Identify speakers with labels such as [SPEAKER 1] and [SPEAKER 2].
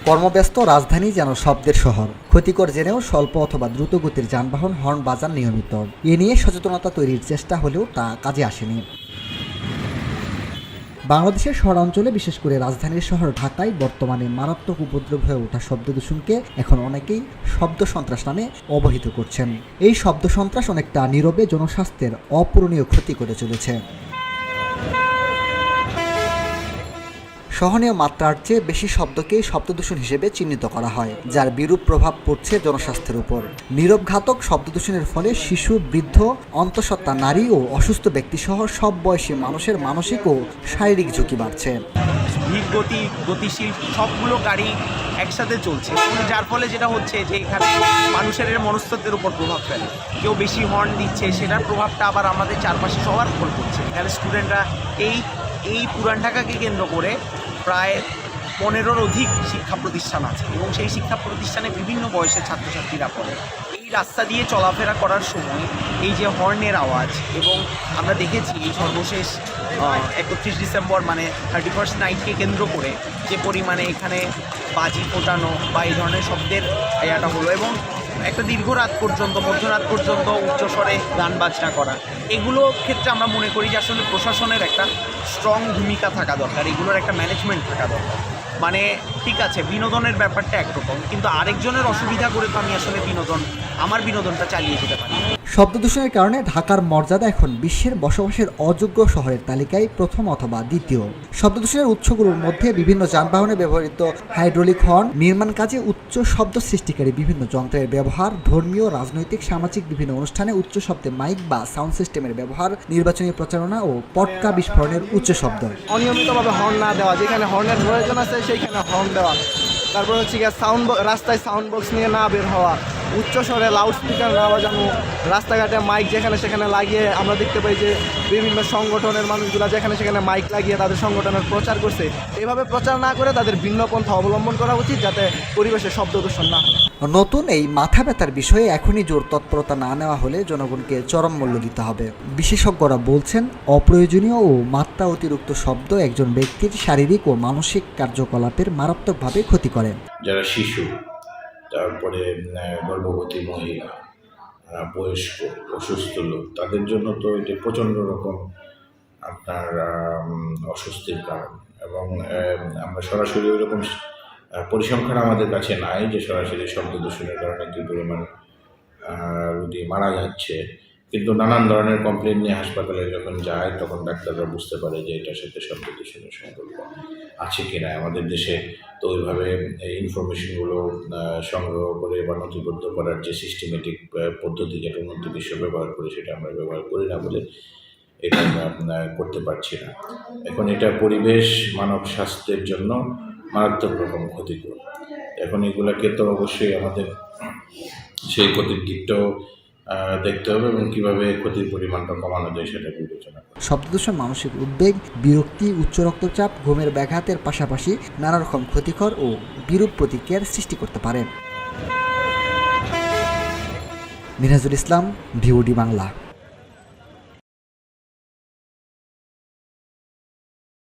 [SPEAKER 1] কর্মব্যস্ত রাজধানী যেন শব্দের শহর। ক্ষতিকর জেনেও স্বল্প অথবা দ্রুতগতির যানবাহন হর্ন বাজান নিয়মিত। এ নিয়ে সচেতনতা তৈরির চেষ্টা হলেও তা কাজে আসেনি। বাংলাদেশের শহরাঞ্চলে, বিশেষ করে রাজধানীর শহর ঢাকায় বর্তমানে মারাত্মক উপদ্রব হয়ে ওঠা শব্দ দূষণকে এখন অনেকেই শব্দ সন্ত্রাস নামে অবহিত করছেন। এই শব্দ সন্ত্রাস অনেকটা নীরবে জনস্বাস্থ্যের অপূরণীয় ক্ষতি করে চলেছে। সহনীয় মাত্রার চেয়ে বেশি শব্দকেই শব্দদূষণ হিসেবে চিহ্নিত করা হয়, যার বিরূপ প্রভাব পড়ছে জনস্বাস্থ্যের উপর। নীরব ঘাতক শব্দদূষণের ফলে শিশু, বৃদ্ধ, অন্তঃসত্ত্বা নারী ও অসুস্থ ব্যক্তিসহ সব বয়সী মানুষের মানসিক ও শারীরিক ঝুঁকি বাড়ছে।
[SPEAKER 2] ধীর গতি, গতিশীল সবগুলো গাড়ি একসাথে চলছে, যার ফলে যেটা হচ্ছে যে এখানে মানুষের মনস্তত্ত্বের উপর প্রভাব ফেলে। কেউ বেশি হর্ন দিচ্ছে, সেটার প্রভাবটা আবার আমাদের চারপাশে সবার উপর পড়ছে। এখানে স্টুডেন্টরা এই পুরান ঢাকাকে কেন্দ্র করে প্রায় 15-র অধিক শিক্ষা প্রতিষ্ঠান আছে এবং সেই শিক্ষা প্রতিষ্ঠানে বিভিন্ন বয়সের ছাত্রছাত্রীরা পড়ে। এই রাস্তা দিয়ে চলাফেরা করার সময় এই যে হর্নের আওয়াজ, এবং আমরা দেখেছি এই সর্বশেষ 31 ডিসেম্বর মানে 31st নাইটকে কেন্দ্র করে যে পরিমাণে এখানে বাজি ফোটানো বা এই ধরনের শব্দের ইয়েটা হলো, এবং একটা দীর্ঘ রাত পর্যন্ত, মধ্যরাত পর্যন্ত উচ্চস্বরে গান বাজনা করা, এগুলোর ক্ষেত্রে আমরা মনে করি যে আসলে প্রশাসনের একটা স্ট্রং ভূমিকা থাকা দরকার, এগুলোর একটা ম্যানেজমেন্ট থাকা দরকার। মানে ঠিক আছে, বিনোদনের ব্যাপারটা একরকম, কিন্তু আরেকজনের অসুবিধা করে তো আমি আসলে আমার বিনোদনটা চালিয়ে যেতে পারি।
[SPEAKER 1] শব্দ দূষণের কারণে ঢাকার মর্যাদা এখন বিশ্বের বসবাসের অযোগ্য শহরের তালিকায় প্রথম অথবা দ্বিতীয়। শব্দ দূষণের উৎসগুলোর মধ্যে বিভিন্ন যানবাহনে ব্যবহৃত হাইড্রোলিক হর্ন, নির্মাণ কাজে উচ্চ শব্দ সৃষ্টিকারী বিভিন্ন যন্ত্রের ব্যবহার, ধর্মীয়, রাজনৈতিক, সামাজিক বিভিন্ন অনুষ্ঠানে উচ্চ শব্দে মাইক বা সাউন্ড সিস্টেমের ব্যবহার, নির্বাচনী প্রচারণা ও পটকা বিস্ফোরণের উচ্চ শব্দ।
[SPEAKER 3] অনিয়মিতভাবে হর্ন না দেওয়া, যেখানে হর্নের প্রয়োজন আছে সেইখানে হর্ন দেওয়া। তারপর হচ্ছে গিয়ে রাস্তায় সাউন্ড বক্স নিয়ে না বের হওয়া, উচ্চ স্বরে লাউড স্পিকার না বাজানো, রাস্তাঘাটে মাইক যেখানে সেখানে লাগিয়ে আমরা দেখতে পাই যে বিভিন্ন সংগঠনের মানুষগুলা যেখানে সেখানে মাইক লাগিয়ে তাদের সংগঠনের প্রচার করছে। এইভাবে প্রচার না করে তাদের ভিন্ন পন্থা অবলম্বন করা উচিত, যাতে পরিবেশে শব্দ দূষণ না হয়।
[SPEAKER 1] নতুন এই মাথা ব্যথার বিষয়ে এখনই জোর তৎপরতা না নেওয়া হলে জনগণকে চরম মূল্য দিতে হবে। বিশেষজ্ঞরা বলছেন, অপ্রয়োজনীয় ও মাত্রা অতিরিক্ত শব্দ একজন ব্যক্তির শারীরিক ও মানসিক কার্যকলাপের মারাত্মকভাবে ক্ষতি করে।
[SPEAKER 4] যারা শিশু, তারপরে গর্ভবতী মহিলা, বয়স্ক, অসুস্থ লোক, তাদের জন্য তো এটি প্রচণ্ড রকম আপনার অস্বস্তির কারণ। এবং আমরা সরাসরি ওইরকম পরিসংখ্যান আমাদের কাছে নাই যে সরাসরি শব্দ দূষণের কারণে কী পরিমাণ রোগী মারা যাচ্ছে, কিন্তু নানান ধরনের কমপ্লেন নিয়ে হাসপাতালে যখন যায় তখন ডাক্তাররা বুঝতে পারে যে এটার সাথে শব্দ দূষণের সম্পর্ক আছে কিনা। আমাদের দেশে তো ওইভাবে ইনফরমেশনগুলো সংগ্রহ করে বা নথিবদ্ধ করার যে সিস্টেমেটিক পদ্ধতি, যেটা উন্নত বিশ্ব ব্যবহার করে, সেটা আমরা ব্যবহার করি না বলে এটা আমরা করতে পারছি না। এখন এটা পরিবেশ, মানব স্বাস্থ্যের জন্য মারাত্মক রকম ক্ষতিকর। এখন এগুলোকে তো অবশ্যই আমাদের সেই ক্ষতির দিকটাও দেখতে হবে এবং কীভাবে ক্ষতির পরিমাণটা কমানো যায় সেটা বিবেচনা করতে হবে।
[SPEAKER 1] শব্দদূষণ মানসিক উদ্বেগ, বিরক্তি, উচ্চ রক্তচাপ, ঘুমের ব্যাঘাতের পাশাপাশি নানা রকম ক্ষতিকর ও বিরূপ প্রতিক্রিয়ার সৃষ্টি করতে পারে। মিনহাজুল ইসলাম, ভিওডি বাংলা।